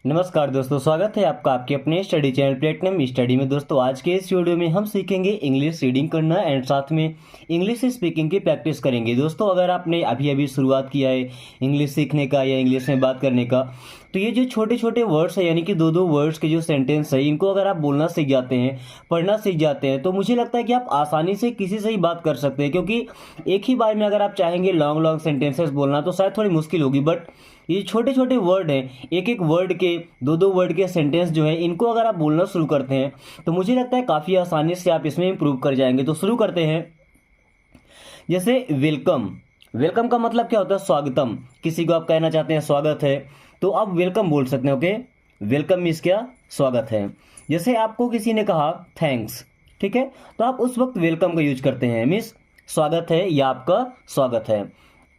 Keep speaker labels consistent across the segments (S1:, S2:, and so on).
S1: नमस्कार दोस्तों, स्वागत है आपका आपके अपने स्टडी चैनल प्लेटिनम स्टडी में। दोस्तों आज के इस वीडियो में हम सीखेंगे इंग्लिश रीडिंग करना एंड साथ में इंग्लिश स्पीकिंग की प्रैक्टिस करेंगे। दोस्तों अगर आपने अभी अभी शुरुआत किया है इंग्लिश सीखने का या इंग्लिश में बात करने का, तो ये जो छोटे छोटे वर्ड्स है यानी कि दो दो वर्ड्स के जो सेंटेंस है, इनको अगर आप बोलना सीख जाते हैं, पढ़ना सीख जाते हैं, तो मुझे लगता है कि आप आसानी से किसी से ही बात कर सकते हैं। क्योंकि एक ही बार में अगर आप चाहेंगे लॉन्ग लॉन्ग सेंटेंसेस बोलना तो शायद थोड़ी मुश्किल होगी, बट ये छोटे छोटे वर्ड हैं, एक एक वर्ड के दो दो वर्ड के सेंटेंस जो है, इनको अगर आप बोलना शुरू करते हैं तो मुझे लगता है काफ़ी आसानी से आप इसमें इम्प्रूव कर जाएंगे। तो शुरू करते हैं। जैसे वेलकम, वेलकम का मतलब क्या होता है? स्वागतम। किसी को आप कहना चाहते हैं स्वागत है, तो आप वेलकम बोल सकते हैं। ओके, वेलकम मीन्स क्या? स्वागत है। जैसे आपको किसी ने कहा थैंक्स, ठीक है, तो आप उस वक्त वेलकम का यूज करते हैं, मीन्स स्वागत है या आपका स्वागत है।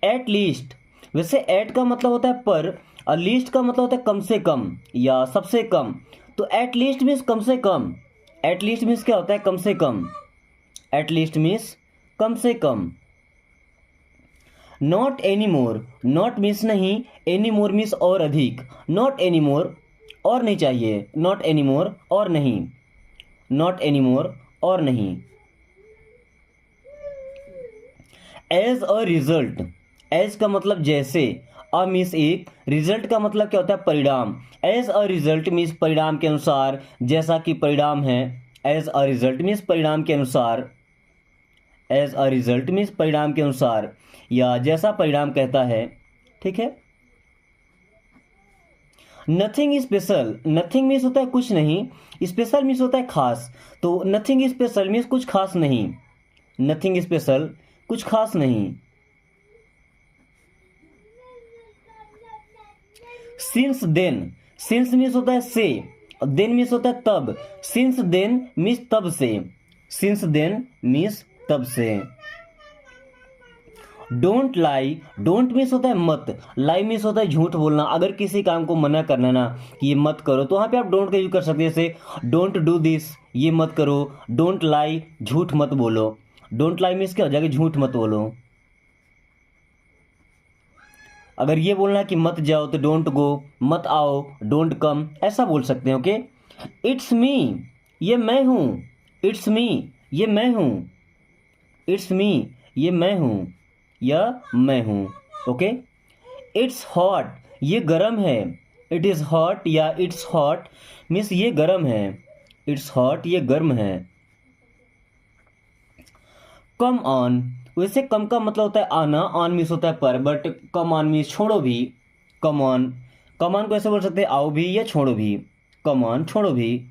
S1: एट लीस्ट, वैसे एट का मतलब होता है पर, और लीस्ट का मतलब होता है कम से कम या सबसे कम। तो एट लीस्ट मीन्स कम से कम। एट लीस्ट मीन्स क्या होता है? कम से कम। एट लीस्ट मीन्स कम से कम। Not any more, not means नहीं, एनी मोर मीन्स और अधिक। नॉट एनी मोर और नहीं चाहिए, नॉट एनी मोर और नहीं, नॉट एनी मोर और नहीं। एज अ रिजल्ट, एज का मतलब जैसे, अ मीन्स एक, रिजल्ट का मतलब क्या होता है? परिणाम। एज अ रिजल्ट मीन्स परिणाम के अनुसार, जैसा कि परिणाम है। एज अ रिजल्ट मीन्स परिणाम के अनुसार। एज अ रिजल्ट मीन्स परिणाम के अनुसार या जैसा परिणाम कहता है, ठीक है। नथिंग स्पेशल, नथिंग मीन्स होता है कुछ नहीं, स्पेशल मीन्स होता है खास। तो नथिंग स्पेशल मीन्स कुछ खास नहीं, नथिंग स्पेशल कुछ खास नहीं। सिंस देन, सिंस मीन्स होता है से, देन मीन्स होता है तब। सिंस देन मीन्स तब से, सिंस देन मीन्स तब से। डोंट लाई, डोंट मीन्स होता है मत, लाई मीन्स होता है झूठ बोलना। अगर किसी काम को मना करना ना कि ये मत करो, तो वहां पे आप डोंट का यूज कर सकते हैं। जैसे डोंट डू दिस, ये मत करो। डोंट लाई, झूठ मत बोलो। डोंट लाई मीन्स क्या हो जाएगा? झूठ मत बोलो। अगर ये बोलना है कि मत जाओ तो डोंट गो, मत आओ डोंट कम, ऐसा बोल सकते हैं। ओके, इट्स मी, ये मैं हूं। इट्स मी, ये मैं हूं। इट्स मी, ये मैं हूं या मैं हूं। ओके, इट्स हॉट, ये गर्म है। इट इज हॉट या इट्स हॉट मीन्स ये गर्म है। इट्स हॉट, ये गर्म है। कम ऑन, वैसे कम का मतलब होता है आना, ऑन मीन्स होता है पर, बट कम ऑन मीन्स छोड़ो भी। कम ऑन, कम ऑन को ऐसे बोल सकते हैं आओ भी या छोड़ो भी। कम ऑन, छोड़ो भी।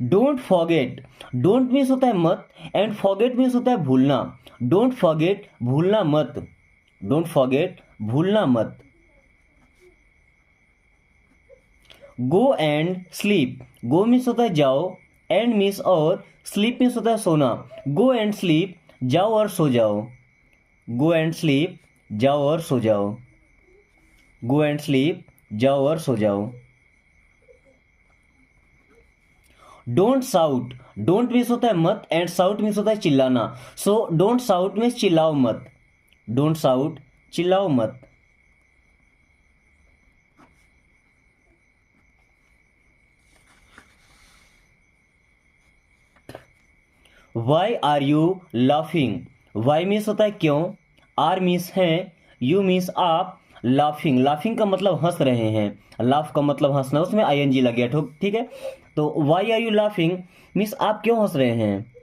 S1: डोंट फॉरगेट, डोंट मीन्स होता है मत एंड फॉरगेट मीन्स होता है भूलना। डोंट फॉरगेट, भूलना मत। डोंट फॉरगेट, भूलना मत। Go and sleep, go means होता है जाओ, एंड मीन्स और, स्लीप मीन्स होता है सोना। गो एंड स्लीप, जाओ और सो जाओ। गो एंड स्लीप, जाओ और सो जाओ। गो एंड स्लीप, जाओ और सो जाओ। डोंट साउट, डोंट मीन्स होता है मत एंड साउट मीन्स होता है चिल्लाना। सो डोंट साउट मीन्स चिल्लाओ मत। डोंट साउट, चिल्लाओ मत। Why are you laughing, why means होता है क्यों, आर मीन्स है, यू मीन्स आप, लाफिंग, लाफिंग का मतलब हंस रहे हैं, लाफ का मतलब हंसना, उसमें आई एन जी लग गया, ठीक है। तो why are you laughing means आप क्यों हंस रहे हैं।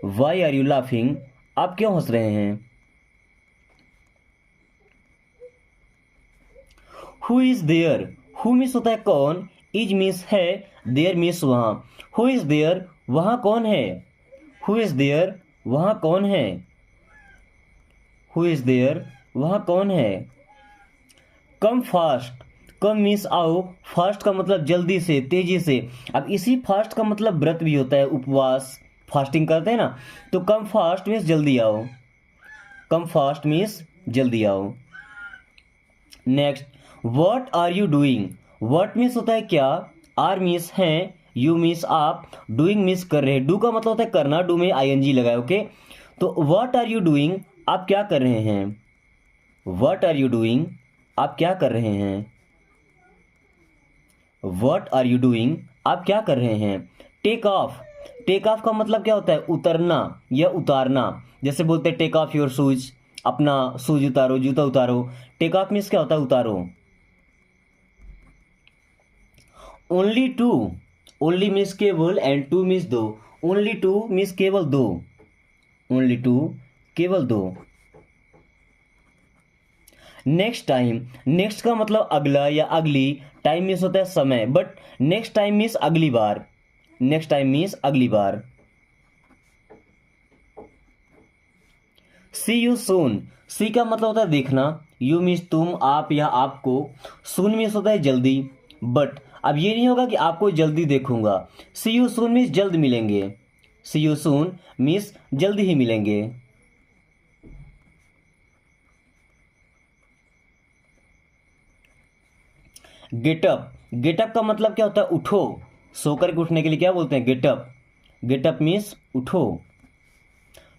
S1: वाई आर यू लाफिंग, आप क्यों हंस रहे हैं। Who is there, who means होता है कौन, इज मीन्स है, देयर मीन्स वहां। हु इज देयर, वहां कौन है। हु इज देयर, वहां कौन है। हु इज देयर, वहां कौन है। कम फास्ट, कम मीन्स आओ, फास्ट का मतलब जल्दी से, तेजी से। अब इसी फास्ट का मतलब व्रत भी होता है, उपवास, फास्टिंग करते हैं ना। तो कम फास्ट मीन्स जल्दी आओ। कम फास्ट मीन्स जल्दी आओ। Next, what are you doing, what means होता है क्या, आर मीन्स है, यू मीन्स आप, डूइंग मीन्स कर रहे हैं। डू का मतलब होता है करना, डू में आई एन जी लगाए। ओके, तो व्हाट आर यू डूइंग, आप क्या कर रहे हैं। व्हाट आर यू डूइंग, आप क्या कर रहे हैं। व्हाट आर यू डूइंग, आप क्या कर रहे हैं। टेक ऑफ, टेक ऑफ का मतलब क्या होता है, उतरना या उतारना। जैसे बोलते हैं टेक ऑफ योर शूज, अपना शूज उतारो, जूता उतारो। टेक ऑफ मीन्स क्या होता है, उतारो। ओनली टू, ओनली मीन्स केवल एंड टू मीन्स दो। ओनली टू मीन्स केवल दो, ओनली टू केवल दो। नेक्स्ट टाइम, नेक्स्ट का मतलब अगला या अगली, टाइम मीन्स होता है समय, बट नेक्स्ट टाइम मीन्स अगली बार, नेक्स्ट टाइम मीन्स अगली बार। सी यू सून, सी का मतलब होता है देखना, यू मीन्स तुम, आप या आपको, सून मीन्स होता है जल्दी, बट अब ये नहीं होगा कि आपको जल्दी देखूंगा। सी यू सून मीन्स जल्द मिलेंगे, सी यू सून मीन्स जल्दी ही मिलेंगे। गेटअप, गेटअप का मतलब क्या होता है, उठो। सो करके उठने के लिए क्या बोलते हैं, गेटअप, गेटअप मीन्स उठो।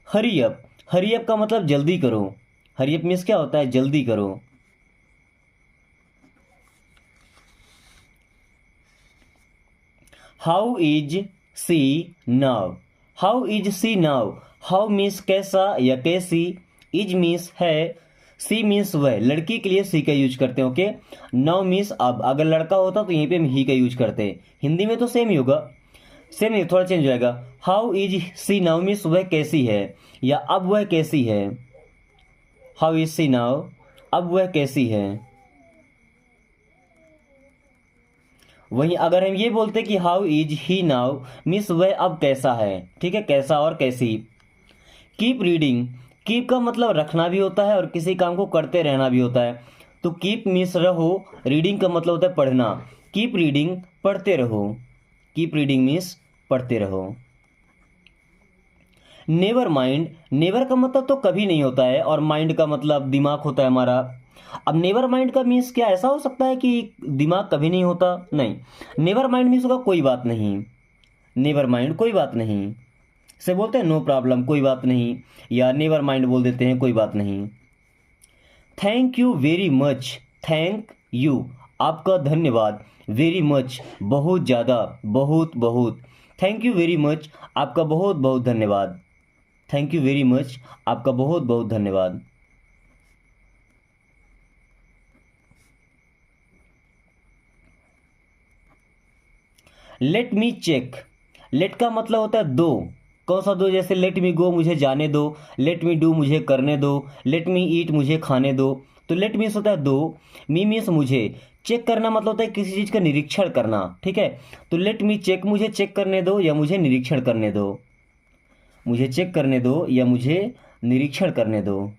S1: हरी अप, हरी अप का मतलब जल्दी करो, हरी अप मीन्स क्या होता है, जल्दी करो। How is she now, how is she now, how means कैसा या कैसी, इज मीन्स है, सी मीन्स वह, लड़की के लिए सी का यूज करते हैं। ओके, नाउ मीन्स अब, अगर लड़का होता तो यहीं पे हम ही का यूज करते हैं। हिंदी में तो सेम ही होगा, सेम नहीं, थोड़ा चेंज हो जाएगा। How is she now means वह कैसी है या अब वह कैसी है। हाउ इज सी नाउ, अब वह कैसी है। वहीं अगर हम ये बोलते कि how is he now means वह अब कैसा है, ठीक है, कैसा और कैसी। कीप रीडिंग, कीप का मतलब रखना भी होता है और किसी काम को करते रहना भी होता है। तो कीप मीन्स रहो, रीडिंग का मतलब होता है पढ़ना। कीप रीडिंग, पढ़ते रहो, कीप रीडिंग मीन्स पढ़ते रहो। नेवर माइंड, नेवर का मतलब तो कभी नहीं होता है और माइंड का मतलब दिमाग होता है हमारा। अब नेवर माइंड का मीन्स क्या ऐसा हो सकता है कि दिमाग कभी नहीं होता, नहीं। नेवर माइंड मीन्स होगा कोई बात नहीं, नेवर माइंड कोई बात नहीं। से बोलते हैं नो प्रॉब्लम, कोई बात नहीं, या नेवर माइंड बोल देते हैं, कोई बात नहीं। Thank you very much, thank you आपका धन्यवाद, वेरी मच बहुत ज़्यादा, बहुत बहुत। थैंक यू वेरी मच आपका बहुत बहुत धन्यवाद, थैंक यू वेरी मच आपका बहुत बहुत धन्यवाद। लेट मी चेक, लेट का मतलब होता है दो। कौन सा दो, जैसे लेट मी गो मुझे जाने दो, लेट मी डू मुझे करने दो, लेट मी ईट मुझे खाने दो। तो लेट मीन्स होता है दो, मी मीन्स मुझे, चेक करना मतलब होता है किसी चीज़ का निरीक्षण करना, ठीक है। तो लेट मी चेक, मुझे चेक करने दो या मुझे निरीक्षण करने दो, मुझे चेक करने दो या मुझे निरीक्षण करने दो।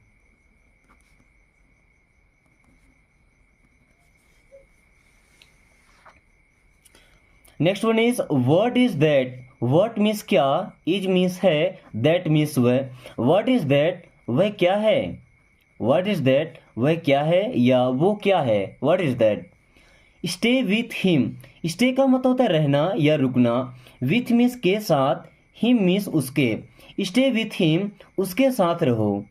S1: Next one is what is that, what means क्या, इज मीन्स है, दैट मीन्स वह। व्हाट इज दैट, वह क्या है, व्हाट इज दैट वह क्या है या वो क्या है, what is that. Stay with him, stay का मतलब होता है रहना या रुकना, विथ मीन्स के साथ, हिम मीन्स उसके। स्टे विथ हिम उसके साथ रहो,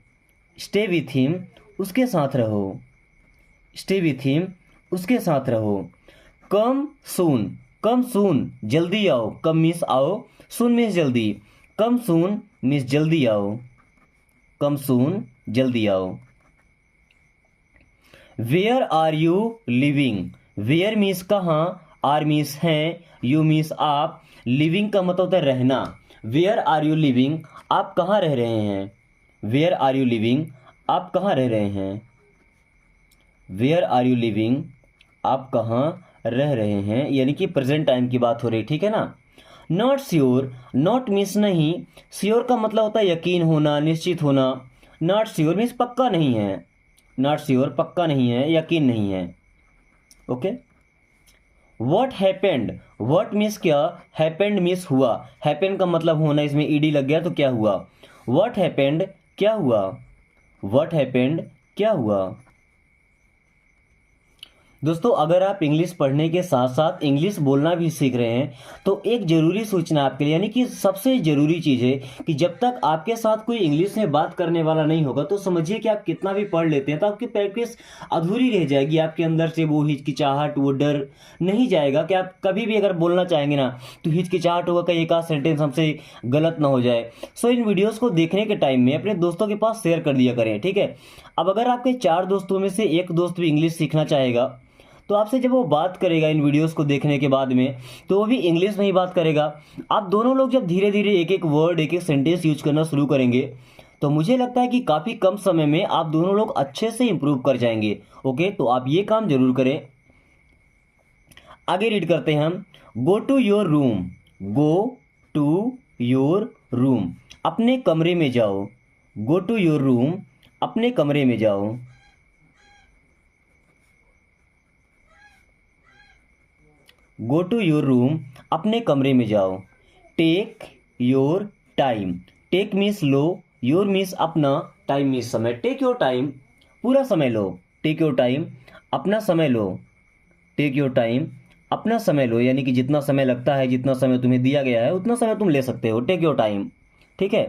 S1: स्टे विथ हिम उसके साथ रहो, स्टे विथ हिम उसके साथ रहो। कम सून, कम सून जल्दी आओ, कम मीन्स आओ, सून मीन्स जल्दी, कम सून मीन्स जल्दी आओ, कम सून जल्दी आओ। Where are you living, where means कहाँ, आर मीन्स हैं, यू मीन्स आप, लिविंग का मतलब होता है रहना। वेयर आर यू लिविंग, आप कहाँ रह रहे हैं, वेयर आर यू लिविंग आप कहाँ रह रहे हैं, वेयर आर यू लिविंग आप कहाँ रह रहे हैं, यानी कि प्रेजेंट टाइम की बात हो रही, ठीक है ना। नॉट श्योर, नॉट मीन्स नहीं, श्योर का मतलब होता है यकीन होना, निश्चित होना। नॉट श्योर मीन्स पक्का नहीं है, नॉट श्योर पक्का नहीं है, यकीन नहीं है। Okay. What happened, what means क्या, हैपेंड मीन्स हुआ, हैपेंड का मतलब होना, इसमें ईडी लग गया तो क्या हुआ। वॉट हैपेंड क्या हुआ, वॉट हैपेंड क्या हुआ। दोस्तों अगर आप इंग्लिश पढ़ने के साथ साथ इंग्लिश बोलना भी सीख रहे हैं तो एक ज़रूरी सूचना आपके लिए, यानी कि सबसे ज़रूरी चीज़ है कि जब तक आपके साथ कोई इंग्लिश में बात करने वाला नहीं होगा तो समझिए कि आप कितना भी पढ़ लेते हैं तो आपकी प्रैक्टिस अधूरी रह जाएगी। आपके अंदर से वो हिचकिचाहट, वो डर नहीं जाएगा कि आप कभी भी अगर बोलना चाहेंगे ना तो हिचकिचाहट होगा कहीं एक आध सेंटेंस हमसे गलत ना हो जाए। सो इन वीडियोज़ को देखने के टाइम में अपने दोस्तों के पास शेयर कर दिया करें, ठीक है। अब अगर आपके 4 दोस्तों में से एक दोस्त भी इंग्लिश सीखना चाहेगा तो आपसे जब वो बात करेगा इन वीडियोस को देखने के बाद में तो वो भी इंग्लिश में ही बात करेगा। आप दोनों लोग जब धीरे धीरे एक एक वर्ड, एक एक सेंटेंस यूज करना शुरू करेंगे तो मुझे लगता है कि काफ़ी कम समय में आप दोनों लोग अच्छे से इंप्रूव कर जाएंगे। ओके, तो आप ये काम जरूर करें। आगे रीड करते हैं हम। Go to your room, go to your room, अपने कमरे में जाओ। गो टू योर रूम, अपने कमरे में जाओ। गो टू योर रूम, अपने कमरे में जाओ। Take your time, take means लो, योर मीन्स अपना, टाइम मीन्स समय। टेक योर टाइम, पूरा समय लो। टेक योर टाइम, अपना समय लो। टेक योर टाइम, अपना समय लो, यानी कि जितना समय लगता है, जितना समय तुम्हें दिया गया है उतना समय तुम ले सकते हो। टेक योर टाइम, ठीक है।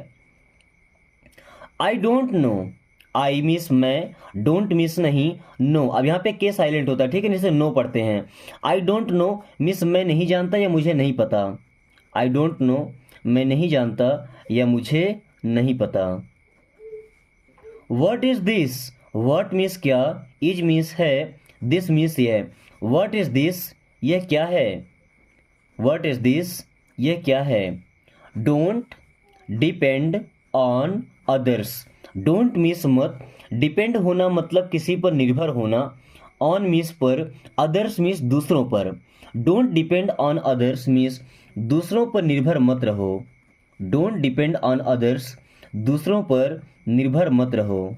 S1: I don't know, I miss मैं, डोंट मिस नहीं, नो अब यहाँ पे के साइलेंट होता है, ठीक है, जैसे नो पढ़ते हैं। आई डोंट नो मिस मैं नहीं जानता या मुझे नहीं पता। आई डोंट नो, मैं नहीं जानता या मुझे नहीं पता। What is this, what means क्या, इज मीन्स है, दिस मीन्स यह। व्हाट इज दिस, यह क्या है। व्हाट इज दिस, यह क्या है। Don't depend on others, don't means मत, डिपेंड होना मतलब किसी पर निर्भर होना, ऑन मीन्स पर, अदर्स मीन्स दूसरों पर। Don't depend on others means दूसरों पर निर्भर मत रहो। डोंट डिपेंड ऑन अदर्स, दूसरों पर निर्भर मत रहो।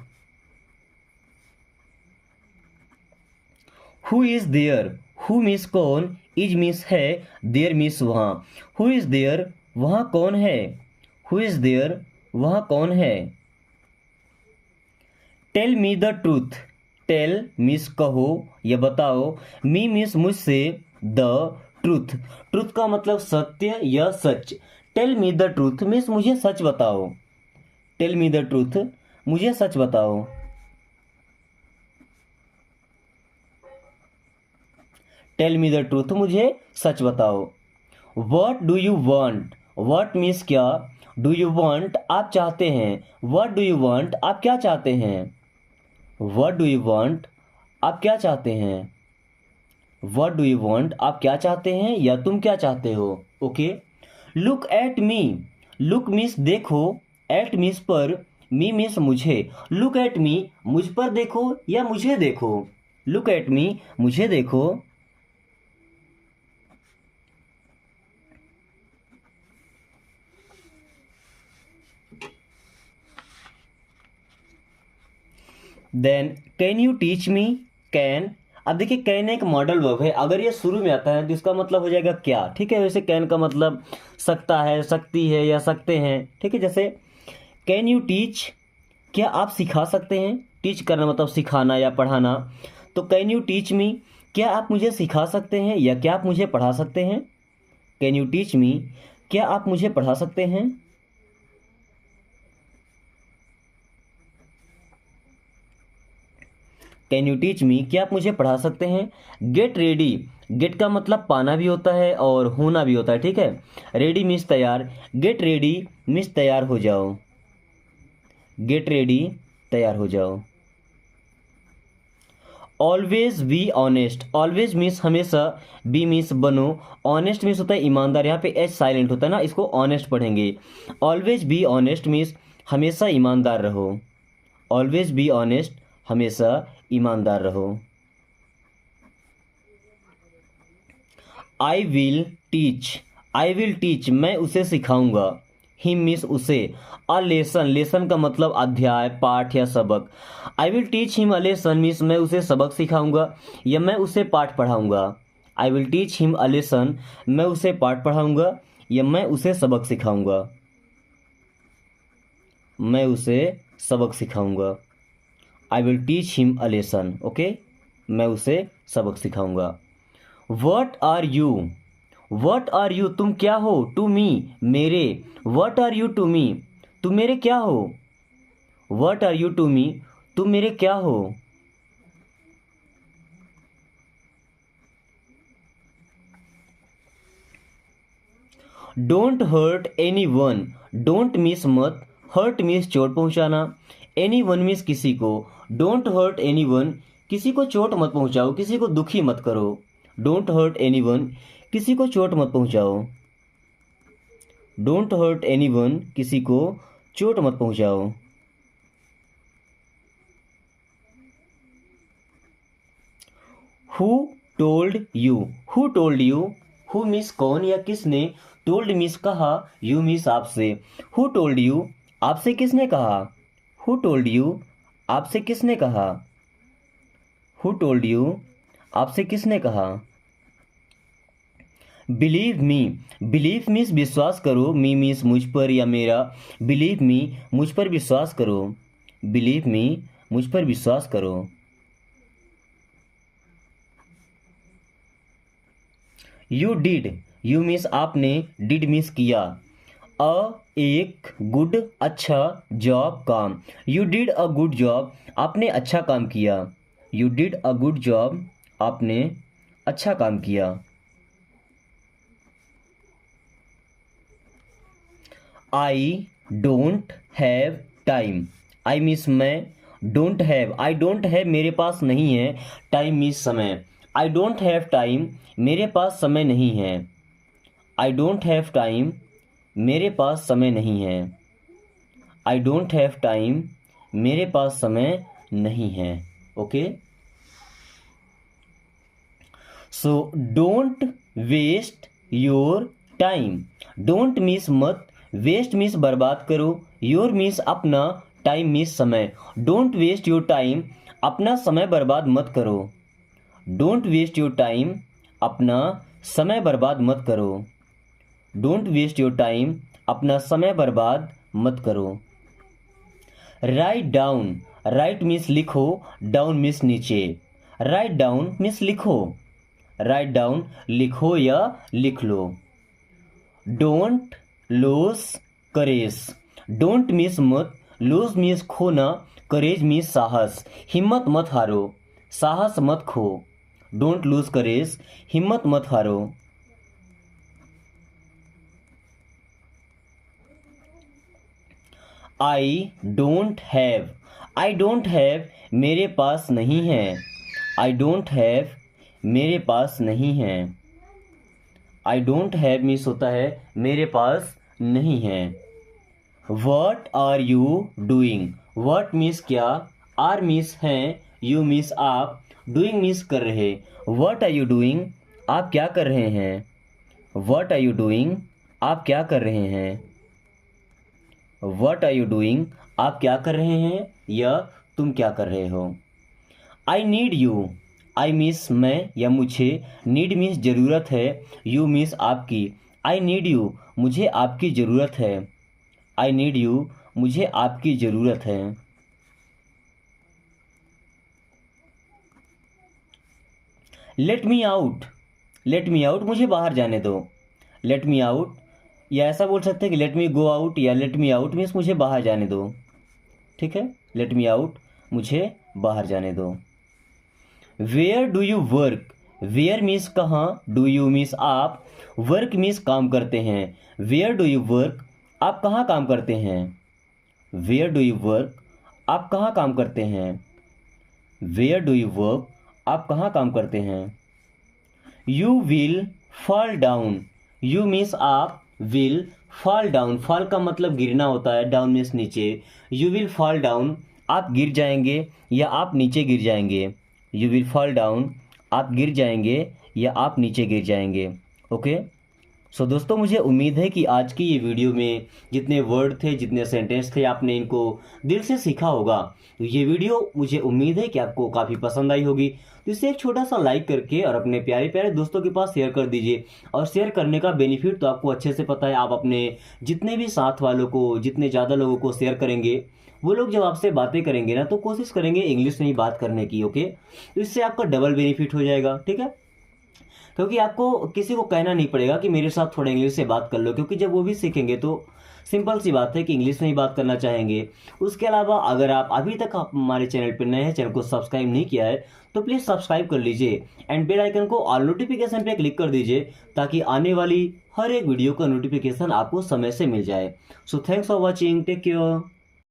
S1: Who is there, who means कौन, इज मीन्स है, देयर मीन्स वहाँ। हु इज देयर, वहाँ कौन है। हु इज देयर, वहाँ कौन है। Tell me the truth, tell means कहो या बताओ, मी मीन्स मुझसे, द ट्रूथ, ट्रूथ का मतलब सत्य या सच। Tell me the truth means मुझे सच बताओ। टेल मी द ट्रूथ, मुझे सच बताओ। टेल मी द ट्रूथ, मुझे सच बताओ। What do you want, what means क्या, डू यू वॉन्ट आप चाहते हैं, वॉट डू यू वॉन्ट आप क्या चाहते हैं। वॉट डू यू वॉन्ट, आप क्या चाहते हैं। वॉट डू यू वॉन्ट, आप क्या चाहते हैं या तुम क्या चाहते हो। Okay. Look at me, look means देखो, एट मीन्स पर, मी मीन्स मुझे। लुक एट मी, मुझ पर देखो या मुझे देखो। लुक एट मी, मुझे देखो। Then can you teach me, can, अब देखिए कैन एक मॉडल वर्ब है, अगर ये शुरू में आता है तो इसका मतलब हो जाएगा क्या, ठीक है। वैसे कैन का मतलब सकता है, सकती है या सकते हैं, ठीक है। जैसे कैन यू टीच, क्या आप सिखा सकते हैं। टीच करना मतलब सिखाना या पढ़ाना। तो कैन यू टीच मी, क्या आप मुझे सिखा सकते हैं या क्या आप मुझे पढ़ा सकते हैं। कैन यू टीच मी, क्या आप मुझे पढ़ा सकते हैं। कैन यू टीच मी, क्या आप मुझे पढ़ा सकते हैं। गेट रेडी, गेट का मतलब पाना भी होता है और होना भी होता है, ठीक है। रेडी मीन्स तैयार, गेट रेडी मीन्स तैयार हो जाओ। गेट रेडी, तैयार हो जाओ। Always be honest, always means हमेशा, बी मीन्स बनो, ऑनेस्ट मीन्स होता है ईमानदार, यहाँ पे एच साइलेंट होता है ना, इसको ऑनेस्ट पढ़ेंगे। ऑलवेज बी ऑनेस्ट मीन्स हमेशा ईमानदार रहो। ऑलवेज बी ऑनेस्ट, हमेशा ईमानदार रहो। आई will teach, I will teach मैं उसे सिखाऊंगा। हिम मीन्स उसे। अ लेसन, लेसन का मतलब अध्याय, पाठ या सबक। आई will teach him a lesson means मैं उसे सबक सिखाऊंगा या मैं उसे पाठ पढ़ाऊंगा। आई will teach him a lesson, मैं उसे पाठ पढ़ाऊंगा या मैं उसे सबक सिखाऊंगा। मैं उसे सबक सिखाऊंगा। I will teach him a lesson, okay, मैं उसे सबक सिखाऊंगा। What are you, what are you तुम क्या हो, टू मी मेरे, what are you to me तुम मेरे क्या हो, what are you to me तुम मेरे क्या हो। Don't hurt anyone, don't miss मत, हर्ट मिस चोट पहुंचाना, एनी वन मिस किसी को, डोंट हर्ट एनी वन किसी को चोट मत पहुंचाओ, किसी को दुखी मत करो, डोंट हर्ट एनी वन किसी को चोट मत पहुंचाओ, डोंट हर्ट एनी वन किसी को चोट मत पहुंचाओ। Who told you, who told you, who means कौन या किसने, टोल्ड मिस कहा, यू मिस आपसे, हु टोल्ड यू आपसे किसने कहा, हु टोल्ड यू आपसे किसने कहा, हु टोल्ड यू आपसे किसने कहा। बिलीव मी, बिलीव मीन्स विश्वास करो, मी मीन्स मुझ पर या मेरा, बिलीव मी मुझ पर विश्वास करो, बिलीव मी मुझ पर विश्वास करो। यू डिड, यू मीन्स आपने, डिड मीन्स किया, एक गुड अच्छा, जॉब काम, you did a good job आपने अच्छा काम किया, you did a good job आपने अच्छा काम किया। I don't have time, I means मैं, don't have I don't have मेरे पास नहीं है, टाइम मीन्स समय, आई डोंट हैव टाइम मेरे पास समय नहीं है, आई डोंट हैव टाइम मेरे पास समय नहीं है, आई डोंट हैव टाइम मेरे पास समय नहीं है। Okay, so don't waste your time, don't means मत, वेस्ट मीन्स बर्बाद करो, योर मीन्स अपना, टाइम मीन्स समय, डोंट वेस्ट योर टाइम अपना समय बर्बाद मत करो, डोंट वेस्ट योर टाइम अपना समय बर्बाद मत करो, डोंट वेस्ट योर टाइम अपना समय बर्बाद मत करो। राइट डाउन, राइट मीन्स लिखो, डाउन मीन्स नीचे, राइट डाउन मीन्स लिखो, राइट डाउन लिखो या लिख लो। Don't lose courage, don't means मत, लूज मीन्स खोना, करेज मीन्स साहस, हिम्मत मत हारो, साहस मत खो, डोंट लूज करेज हिम्मत मत हारो। आई don't have, I don't have मेरे पास नहीं है, आई डोंट हैव मेरे पास नहीं है, आई डोंट हैव मीन्स होता है मेरे पास नहीं है। What are you doing, what means क्या, आर मीन्स हैं, यू मीन्स आप, डूइंग मीन्स कर रहे, व्हाट आर यू डूइंग आप क्या कर रहे हैं, व्हाट आर यू डूइंग आप क्या कर रहे हैं, व्हाट आर यू डूइंग आप क्या कर रहे हैं या तुम क्या कर रहे हो। I need you, I means मैं या मुझे, नीड मीन्स ज़रूरत है, यू मीन्स आपकी, आई नीड यू मुझे आपकी ज़रूरत है, आई नीड यू मुझे आपकी ज़रूरत है। Let me out, let me out मुझे बाहर जाने दो, लेट मी आउट, या ऐसा बोल सकते हैं कि लेट मी गो आउट, या लेट मी आउट मीन्स मुझे बाहर जाने दो। ठीक है, लेट मी आउट मुझे बाहर जाने दो। Where do you work, where means कहाँ, डू यू मीन्स आप, वर्क मीन्स काम करते हैं, वेयर डू यू वर्क आप कहाँ काम करते हैं, वेयर डू यू वर्क आप कहाँ काम करते हैं, वेयर डू यू वर्क आप कहाँ काम करते हैं। You will fall down, you means आप, विल फॉल डाउन, फॉल का मतलब गिरना होता है, डाउन मीन्स नीचे, यू विल फॉल डाउन आप गिर जाएंगे या आप नीचे गिर जाएंगे, यू विल फॉल डाउन आप गिर जाएंगे या आप नीचे गिर जाएंगे। ओके, सो दोस्तों मुझे उम्मीद है कि आज की ये वीडियो में जितने वर्ड थे, जितने सेंटेंस थे, आपने इनको दिल से सीखा होगा। तो ये वीडियो मुझे उम्मीद है कि आपको काफ़ी पसंद आई होगी। तो इसे एक छोटा सा लाइक करके और अपने प्यारे प्यारे दोस्तों के पास शेयर कर दीजिए। और शेयर करने का बेनिफिट तो आपको अच्छे से पता है, आप अपने जितने भी साथ वालों को, जितने ज़्यादा लोगों को शेयर करेंगे वो लोग जब आपसे बातें करेंगे ना तो कोशिश करेंगे इंग्लिश में ही बात करने की। ओके, तो इससे आपका डबल बेनिफिट हो जाएगा। ठीक है, क्योंकि आपको किसी को कहना नहीं पड़ेगा कि मेरे साथ थोड़ा इंग्लिश से बात कर लो, क्योंकि जब वो भी सीखेंगे तो सिंपल सी बात है कि इंग्लिश में ही बात करना चाहेंगे। उसके अलावा अगर आप अभी तक आप हमारे चैनल पर नए हैं, चैनल को सब्सक्राइब नहीं किया है तो प्लीज़ सब्सक्राइब कर लीजिए एंड बेल आइकन को ऑल नोटिफिकेशन पे क्लिक कर दीजिए, ताकि आने वाली हर एक वीडियो का नोटिफिकेशन आपको समय से मिल जाए। So thanks for watching, take care.